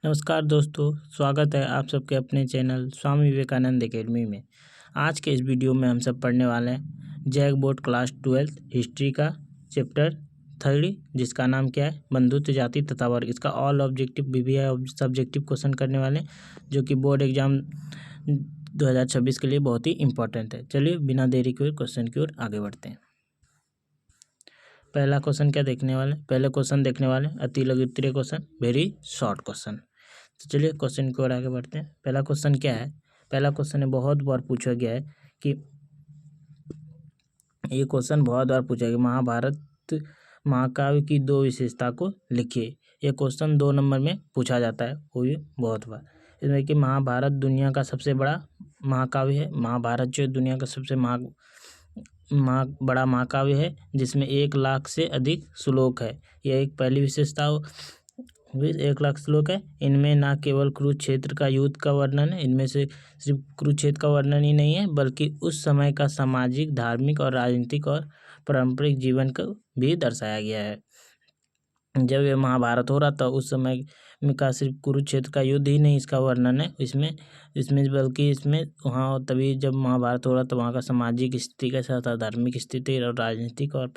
नमस्कार दोस्तों, स्वागत है आप सबके अपने चैनल स्वामी विवेकानंद एकेडमी में। आज के इस वीडियो में हम सब पढ़ने वाले हैं जैक बोर्ड क्लास 12 हिस्ट्री का चैप्टर 3 जिसका नाम क्या है, बंधुत्व, जाति तथा वर्ग। इसका all objective BBI subjective question करने वाले हैं जो कि बोर्ड एग्जाम 2026 के लिए बहुत ही इंपॉर्टेंट है। चलिए बिना देरी के क्वेश्चन की ओर आगे बढ़ते हैं। पहला क्वेश्चन क्या देखने वाले, पहले क्वेश्चन देखने वाले अति लघु उत्तरीय क्वेश्चन, वेरी शॉर्ट क्वेश्चन। तो चलिए क्वेश्चन की ओर आगे बढ़ते हैं। पहला क्वेश्चन क्या है, पहला क्वेश्चन है बहुत बार पूछा गया है कि ये क्वेश्चन बहुत बार पूछा गया, महाभारत महाकाव्य की दो विशेषता को लिखिए। ये क्वेश्चन 2 नंबर में पूछा जाता है, वो भी बहुत बार। इसमें कि महाभारत दुनिया का सबसे बड़ा महाकाव्य है। महाभारत जो दुनिया का सबसे बड़ा महाकाव्य है जिसमें 1 लाख से अधिक श्लोक है। यह एक पहली विशेषता 1 लाख श्लोक है। इनमें न केवल कुरुक्षेत्र का युद्ध का वर्णन है, इनमें से सिर्फ कुरुक्षेत्र का वर्णन ही नहीं है बल्कि उस समय का सामाजिक, धार्मिक और राजनीतिक और पारंपरिक जीवन को भी दर्शाया गया है। जब ये महाभारत हो रहा था उस समय में का सिर्फ कुरुक्षेत्र का युद्ध ही नहीं इसका वर्णन है इसमें बल्कि इसमें वहाँ तभी जब महाभारत हो रहा था वहाँ का सामाजिक स्थिति कैसा था, धार्मिक स्थिति और राजनीतिक और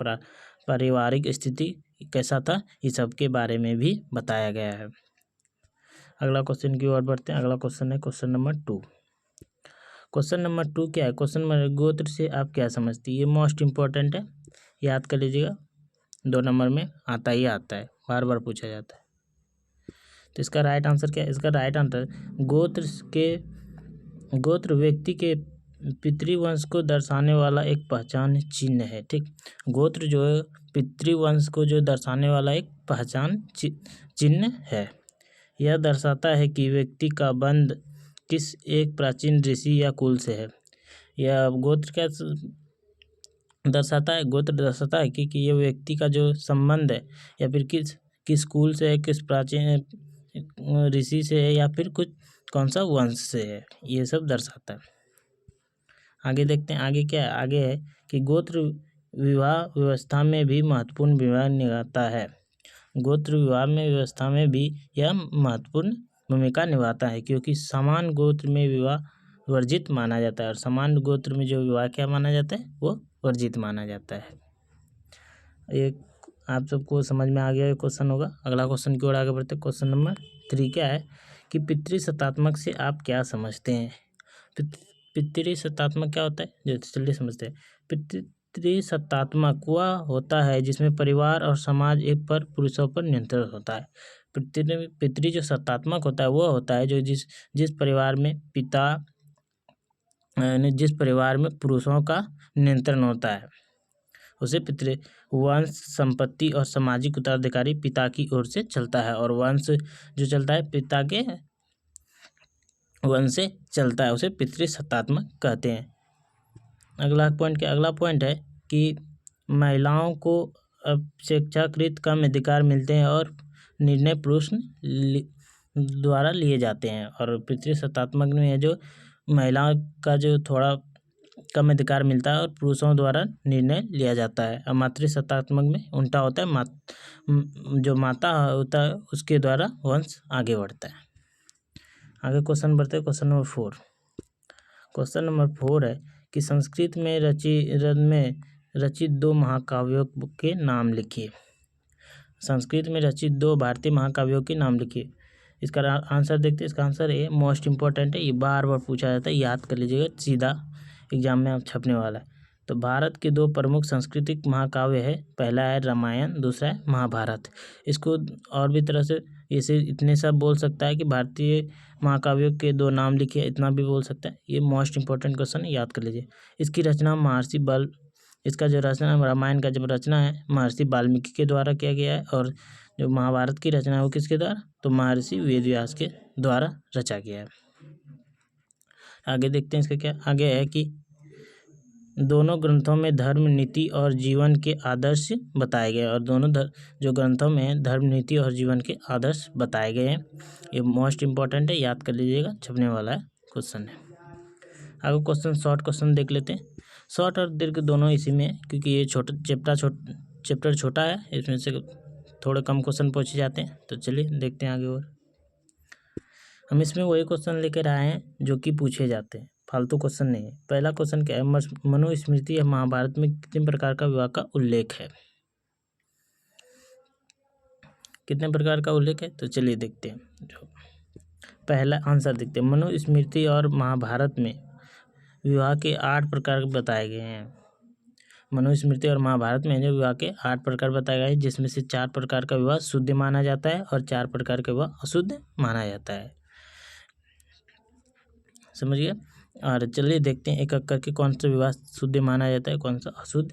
पारिवारिक स्थिति कैसा था, इस सब के बारे में भी बताया गया है। अगला क्वेश्चन की ओर बढ़ते हैं। अगला क्वेश्चन है क्वेश्चन नंबर 2। क्वेश्चन नंबर 2 क्या है, क्वेश्चन नंबर गोत्र से आप क्या समझते हैं। ये मोस्ट इम्पोर्टेंट है, याद कर लीजिएगा, 2 नंबर में आता ही आता है, बार बार पूछा जाता है। तो इसका राइट आंसर क्या है, इसका राइट आंसर गोत्र व्यक्ति के पितृवंश को दर्शाने वाला एक पहचान चिन्ह है। ठीक, गोत्र जो है पितृवंश को जो दर्शाने वाला एक पहचान चिन्ह है। यह दर्शाता है कि व्यक्ति का बंध किस एक प्राचीन ऋषि या कुल से है। यह गोत्र क्या दर्शाता है, गोत्र दर्शाता है कि ये व्यक्ति का जो संबंध है या फिर किस कुल से है, किस प्राचीन ऋषि से है या फिर कौन सा वंश से है, ये सब दर्शाता है। आगे देखते हैं, आगे क्या है, आगे है कि गोत्र विवाह व्यवस्था में भी महत्वपूर्ण भूमिका निभाता है। गोत्र विवाह में व्यवस्था में भी यह महत्वपूर्ण भूमिका निभाता है क्योंकि समान गोत्र में विवाह वर्जित माना जाता है और समान गोत्र में जो विवाह क्या माना जाता है, वो वर्जित माना जाता है। एक आप सबको समझ में आ गया क्वेश्चन होगा। अगला क्वेश्चन की ओर आगे बढ़ते हैं। क्वेश्चन नंबर 3 क्या है कि पितृसत्तात्मक से आप क्या समझते हैं। पितृसत्तात्मक क्या होता है, जो जल्दी समझते हैं। पितृसत्तात्मक वह होता है जिसमें परिवार और समाज एक पर पुरुषों पर नियंत्रण होता है। पितृ जो सत्तात्मक होता है वह होता है जो जिस परिवार में जिस परिवार में पुरुषों का नियंत्रण होता है उसे पितृ। वंश, संपत्ति और सामाजिक उत्तराधिकारी पिता की ओर से चलता है और वंश जो चलता है पिता के वंश से चलता है, उसे पितृसत्तात्मक कहते हैं। अगला पॉइंट क्या, अगला पॉइंट है कि महिलाओं को अपेक्षाकृत कम अधिकार मिलते हैं और निर्णय पुरुष द्वारा लिए जाते हैं। और पितृसत्तात्मक में है जो महिलाओं का जो थोड़ा कम अधिकार मिलता है और पुरुषों द्वारा निर्णय लिया जाता है। और मातृसत्तात्मक में उल्टा होता है, जो माता होता है उसके द्वारा वंश आगे बढ़ता है। आगे क्वेश्चन बढ़ते हैं। Question number 4। क्वेश्चन नंबर 4 है कि संस्कृत में रचित 2 महाकाव्यों के नाम लिखिए। संस्कृत में रचित 2 भारतीय महाकाव्यों के नाम लिखिए। इसका आंसर देखते हैं। इसका आंसर है मोस्ट इम्पोर्टेंट है, ये बार बार पूछा जाता है, याद कर लीजिएगा, सीधा एग्जाम में आप छपने वाला है। तो भारत के 2 प्रमुख सांस्कृतिक महाकाव्य है, पहला है रामायण, दूसरा है महाभारत। इसको और भी तरह से इसे इतने सब बोल सकता है कि भारतीय महाकाव्यों के 2 नाम लिखिए, इतना भी बोल सकता है। ये मोस्ट इंपॉर्टेंट क्वेश्चन है, याद कर लीजिए। इसकी रचना इसका जो रचना रामायण का जब रचना है महर्षि वाल्मीकि के द्वारा किया गया है और जो महाभारत की रचना है वो किसके द्वारा, तो महर्षि वेदव्यास के द्वारा रचा गया है। आगे देखते हैं इसका क्या, आगे है कि दोनों ग्रंथों में धर्म, नीति और जीवन के आदर्श बताए गए और दोनों जो ग्रंथों में धर्म, नीति और जीवन के आदर्श बताए गए हैं। ये मोस्ट इम्पोर्टेंट है, याद कर लीजिएगा, छपने वाला है क्वेश्चन है। आगे क्वेश्चन शॉर्ट क्वेश्चन देख लेते हैं। शॉर्ट और दीर्घ दोनों इसी में है क्योंकि ये चैप्टर छोटा है, इसमें से थोड़े कम क्वेश्चन पूछे जाते हैं। तो चलिए देखते हैं आगे और। हम इसमें वही क्वेश्चन लेकर आए हैं जो कि पूछे जाते हैं, फालतू क्वेश्चन नहीं है। पहला क्वेश्चन क्या है, मनुस्मृति या महाभारत में कितने प्रकार का विवाह का उल्लेख है? कितने प्रकार का उल्लेख है, तो चलिए देखते हैं। जो पहला आंसर देखते हैं, मनुस्मृति और महाभारत में विवाह के 8 प्रकार बताए गए हैं। मनुस्मृति और महाभारत में जो विवाह के 8 प्रकार बताए गए हैं, जिसमें से 4 प्रकार का विवाह शुद्ध माना जाता है और 4 प्रकार का विवाह अशुद्ध माना जाता है। समझ गए? और चलिए देखते हैं एक एक करके कौन सा विवाह शुद्ध माना जाता है, कौन सा अशुद्ध।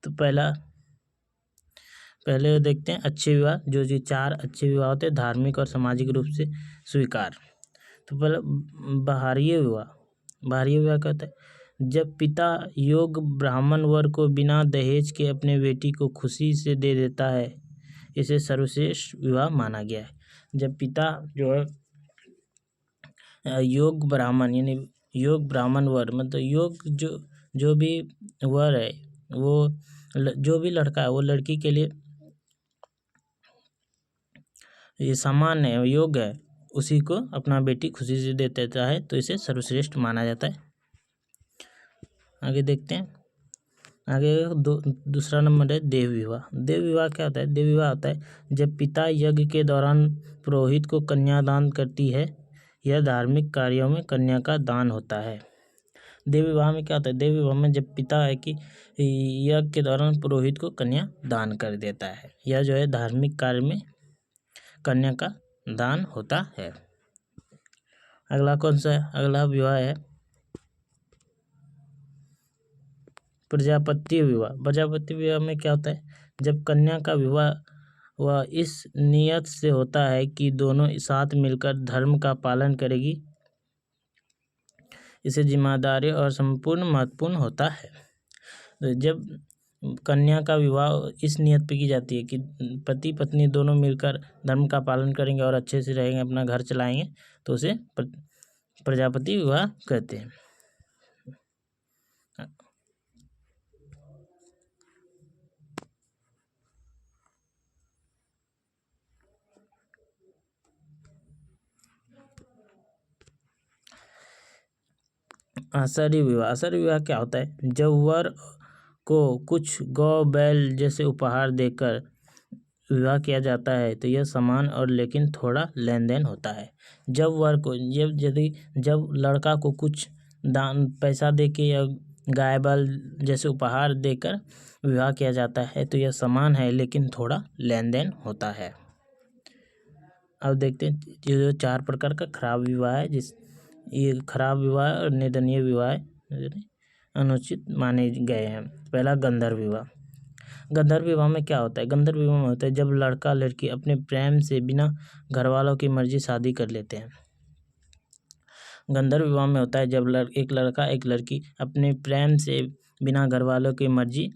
तो पहले देखते हैं अच्छे विवाह, जो 4 अच्छे विवाह होते हैं धार्मिक और सामाजिक रूप से स्वीकार। तो पहले बाहरीय विवाह क्या होता है, जब पिता योग्य ब्राह्मण वर को बिना दहेज के अपने बेटी को खुशी से दे देता है, इसे सर्वश्रेष्ठ विवाह माना गया है। जब पिता जो है योग्य ब्राह्मण यानी योग्य ब्राह्मण वर मतलब योग्य जो भी वर है, वो जो भी लड़का है वो लड़की के लिए ये सामान्य है, योग्य है, उसी को अपना बेटी खुशी से दे देता है, तो इसे सर्वश्रेष्ठ माना जाता है। आगे देखते हैं। आगे दूसरा नंबर है देव विवाह। देव विवाह क्या होता है? देव विवाह होता है जब पिता यज्ञ के दौरान पुरोहित को कन्यादान करती है। यह धार्मिक कार्यों में कन्या का दान होता है। देव विवाह में क्या होता है? देव विवाह में जब पिता है कि यज्ञ के दौरान पुरोहित को कन्या दान कर देता है, यह जो है धार्मिक कार्य में कन्या का दान होता है। अगला कौन सा है? अगला विवाह है प्रजापत्य विवाह। प्रजापत्य विवाह में क्या होता है? जब कन्या का विवाह वह इस नियत से होता है कि दोनों साथ मिलकर धर्म का पालन करेगी, इसे जिम्मेदारी और संपूर्ण महत्वपूर्ण होता है। तो जब कन्या का विवाह इस नियत पे की जाती है कि पति पत्नी दोनों मिलकर धर्म का पालन करेंगे और अच्छे से रहेंगे, अपना घर चलाएंगे, तो उसे प्रजापति विवाह कहते हैं। आचार्य विवाह। आचार्य विवाह क्या होता है? जब वर को कुछ गौ बैल जैसे उपहार देकर विवाह किया जाता है, तो यह समान और लेकिन थोड़ा लेन देन होता है। जब वर को जब लड़का को कुछ दान पैसा देके या गाय बैल जैसे उपहार देकर विवाह किया जाता है, तो यह समान है लेकिन थोड़ा लेन देन होता है। अब देखते हैं ये जो 4 प्रकार का खराब विवाह है, ये खराब विवाह और निंदनीय विवाह अनुचित माने गए हैं। पहला गंधर्व विवाह। गंधर्व विवाह में क्या होता है? गंधर्व विवाह में होता है जब लड़का लड़की अपने प्रेम से बिना घर वालों की मर्जी शादी कर लेते हैं। गंधर्व विवाह में होता है जब एक लड़का एक लड़की अपने प्रेम से बिना घर वालों की मर्जी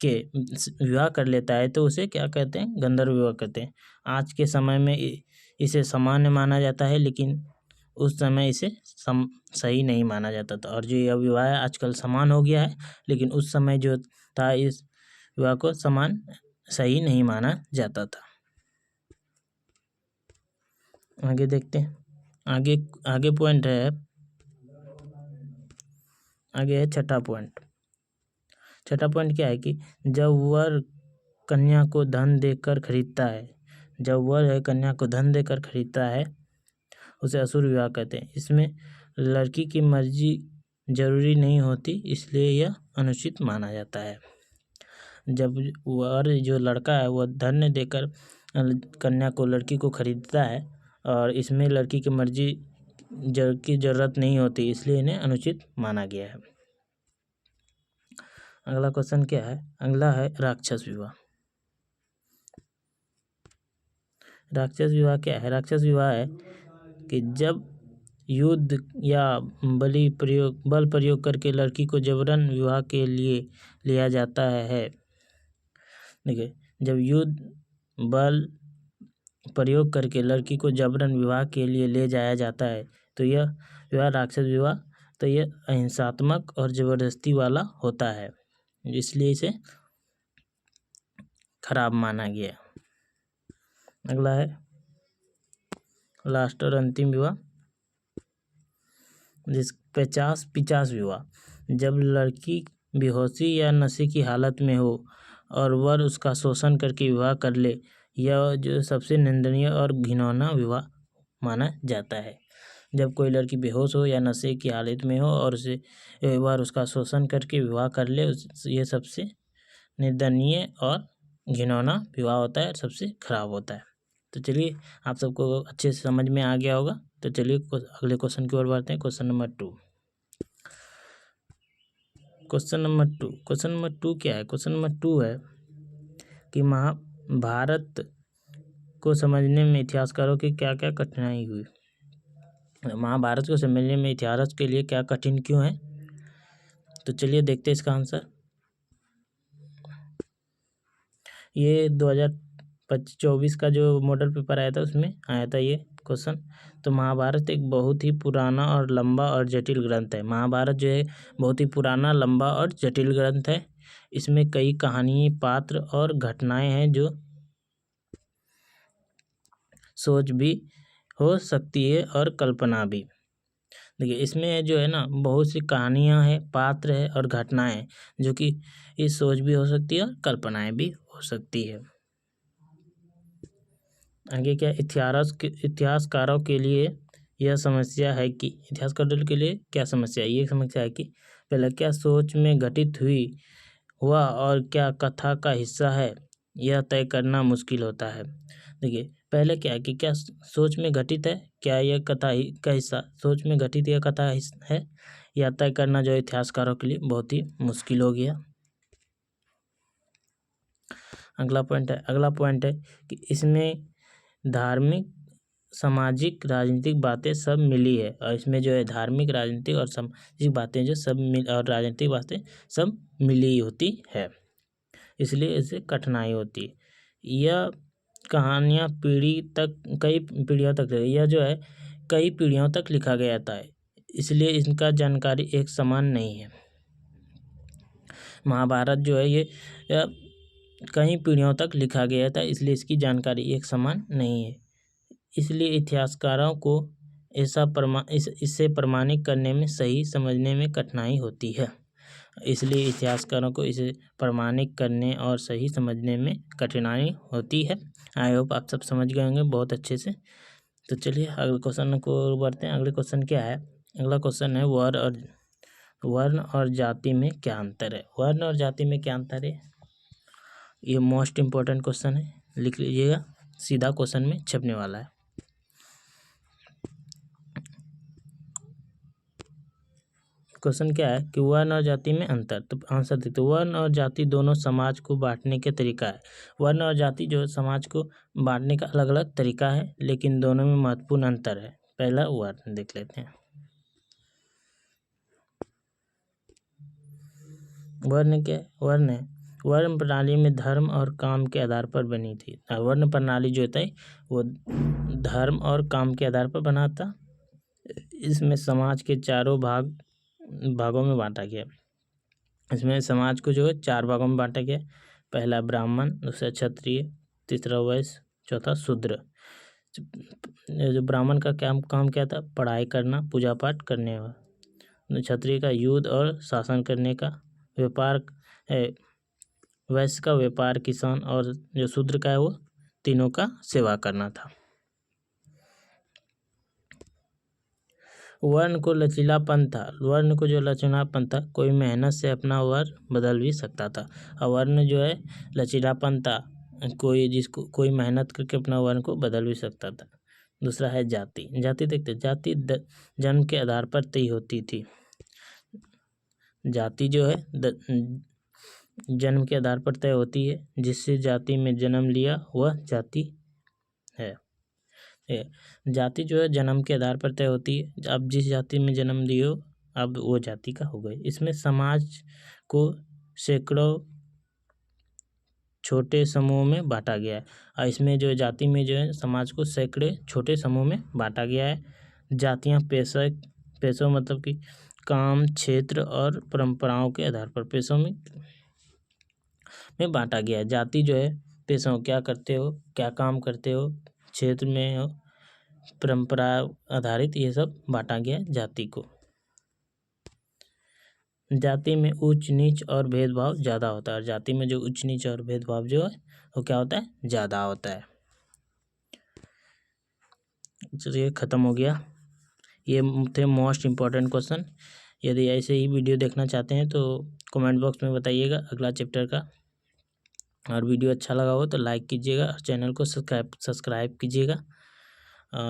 के विवाह कर लेता है, तो उसे क्या कहते हैं? गंधर्व विवाह कहते हैं। आज के समय में इसे सामान्य माना जाता है, लेकिन उस समय इसे सही नहीं माना जाता था। और जो यह विवाह है आजकल समान हो गया है, लेकिन उस समय जो था इस विवाह को समान सही नहीं माना जाता था। आगे देखते हैं। आगे पॉइंट है, आगे है छठा पॉइंट। छठा पॉइंट क्या है कि जब वर कन्या को धन देकर खरीदता है, जब वर है कन्या को धन देकर खरीदता है, उसे असुर विवाह कहते हैं। इसमें लड़की की मर्जी जरूरी नहीं होती, इसलिए यह अनुचित माना जाता है। जब वर जो लड़का है वह धन देकर कन्या को लड़की को खरीदता है और इसमें लड़की की मर्जी की जरूरत नहीं होती, इसलिए इन्हें अनुचित माना गया है। अगला क्वेश्चन क्या है? अगला है राक्षस विवाह। राक्षस विवाह क्या है? राक्षस विवाह है कि जब युद्ध या बल प्रयोग करके लड़की को जबरन विवाह के लिए लिया जाता है। देखिए, जब युद्ध बल प्रयोग करके लड़की को जबरन विवाह के लिए ले जाया जाता है, तो यह विवाह राक्षस विवाह, तो यह अहिंसात्मक और जबरदस्ती वाला होता है, इसलिए इसे खराब माना गया। अगला है लास्ट और अंतिम विवाह, 50 विवाह, जब लड़की बेहोशी या नशे की हालत में हो और वर उसका शोषण करके विवाह कर ले, यह जो सबसे निंदनीय और घिनौना विवाह माना जाता है। जब कोई लड़की बेहोश हो या नशे की हालत में हो और उसे वर उसका शोषण करके विवाह कर ले, ये सबसे निंदनीय और घिनौना विवाह होता है, सबसे खराब होता है। तो चलिए, आप सबको अच्छे से समझ में आ गया होगा। तो चलिए अगले क्वेश्चन की ओर बढ़ते हैं। क्वेश्चन नंबर 2 क्या है? क्वेश्चन नंबर 2 है कि महाभारत को समझने में इतिहासकारों की क्या क्या कठिनाई हुई। महाभारत को समझने में इतिहास के लिए क्या कठिन क्यों है? तो चलिए देखते हैं इसका आंसर। ये 2024 का जो मॉडल पेपर आया था उसमें आया था ये क्वेश्चन। तो महाभारत एक बहुत ही पुराना और लंबा और जटिल ग्रंथ है। महाभारत जो है बहुत ही पुराना, लंबा और जटिल ग्रंथ है। इसमें कई कहानी, पात्र और घटनाएं हैं जो सोच भी हो सकती है और कल्पना भी। देखिए, इसमें जो है ना बहुत सी कहानियां हैं, पात्र है और घटनाएं हैं जो कि इस सोच भी हो सकती है और कल्पनाएं भी हो सकती है। आगे क्या, इतिहासकारों के लिए यह समस्या है कि इतिहासकारों के लिए क्या समस्या है? ये समस्या है कि पहले क्या सोच में घटित हुआ और क्या कथा का हिस्सा है, यह तय करना मुश्किल होता है। देखिए, पहले क्या है कि क्या सोच में घटित है, क्या यह कथा का हिस्सा सोच में घटित यह कथा है, यह तय करना जो इतिहासकारों के लिए बहुत ही मुश्किल हो गया। अगला पॉइंट है कि इसमें धार्मिक, सामाजिक, राजनीतिक बातें सब मिली है। और इसमें जो है धार्मिक, राजनीतिक और सामाजिक बातें जो सब और राजनीतिक बातें सब मिली होती है, इसलिए इसे कठिनाई होती है। यह कहानियाँ कई पीढ़ियों तक यह जो है कई पीढ़ियों तक लिखा गया था, इसलिए इनका जानकारी एक समान नहीं है। महाभारत जो है ये कई पीढ़ियों तक लिखा गया था, इसलिए इसकी जानकारी एक समान नहीं है। इसलिए इतिहासकारों को इसे प्रमाणित करने में, सही समझने में कठिनाई होती है। इसलिए इतिहासकारों को इसे प्रमाणित करने और सही समझने में कठिनाई होती है। आई होप आप सब समझ गए होंगे बहुत अच्छे से। तो चलिए अगले क्वेश्चन को बढ़ते हैं। अगले क्वेश्चन क्या है? अगला क्वेश्चन है वर्ण और जाति में क्या अंतर है? वर्ण और जाति में क्या अंतर है? ये मोस्ट इम्पोर्टेंट क्वेश्चन है, लिख लीजिएगा, सीधा क्वेश्चन में छपने वाला है। क्वेश्चन क्या है कि वर्ण और जाति में अंतर। तो आंसर देते, वर्ण और जाति दोनों समाज को बांटने के तरीका है। वर्ण और जाति जो समाज को बांटने का अलग अलग तरीका है, लेकिन दोनों में महत्वपूर्ण अंतर है। पहला वर्ण देख लेते हैं। वर्ण क्या है? वर्ण प्रणाली में धर्म और काम के आधार पर बनी थी। वर्ण प्रणाली जो होता है वो धर्म और काम के आधार पर बना था। इसमें समाज के चारों भागों में बांटा गया। इसमें समाज को जो है 4 भागों में बांटा गया। पहला ब्राह्मण, दूसरा क्षत्रिय, तीसरा वैश्य, चौथा शूद्र। जो ब्राह्मण का काम क्या था? पढ़ाई करना, पूजा पाठ करने का। क्षत्रिय का युद्ध और शासन करने का। व्यापार है, वैश्य का व्यापार, किसान, और जो शूद्र का है वो तीनों का सेवा करना था। वर्ण को लचीलापन था। वर्ण को जो लचीलापन था, कोई मेहनत से अपना वर्ण बदल भी सकता था। और वर्ण जो है लचीलापन था, कोई मेहनत करके अपना वर्ण को बदल भी सकता था। दूसरा है जाति। जाति देखते, जाति जन्म के आधार पर तय होती थी। जाति जो है जन्म के आधार पर तय होती है। जिससे जाति में जन्म लिया वह जाति है। जाति जो है जन्म के आधार पर तय होती है। अब जिस जाति में जन्म लियो अब वो जाति का हो गई। इसमें समाज को सैकड़ों छोटे समूह में बांटा गया है। और इसमें जो जाति में जो है समाज को सैकड़े छोटे समूह में बांटा गया है। जातियाँ पेशों मतलब कि काम, क्षेत्र और परंपराओं के आधार पर पेशों में बांटा गया है। जाति जो है पेशों, क्या करते हो, क्या काम करते हो, क्षेत्र में हो, परंपरा आधारित ये सब बांटा गया जाति को। जाति में उच्च नीच और भेदभाव ज़्यादा होता है। जाति में जो उच्च नीच और भेदभाव जो है वो क्या होता है, ज़्यादा होता है। चलिए ख़त्म हो गया। ये थे मोस्ट इम्पॉर्टेंट क्वेश्चन। यदि ऐसे ही वीडियो देखना चाहते हैं तो कमेंट बॉक्स में बताइएगा अगला चैप्टर का। और वीडियो अच्छा लगा हो तो लाइक कीजिएगा और चैनल को सब्सक्राइब कीजिएगा।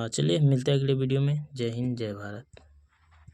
चलिए मिलते हैं अगले वीडियो में। जय हिंद, जय भारत।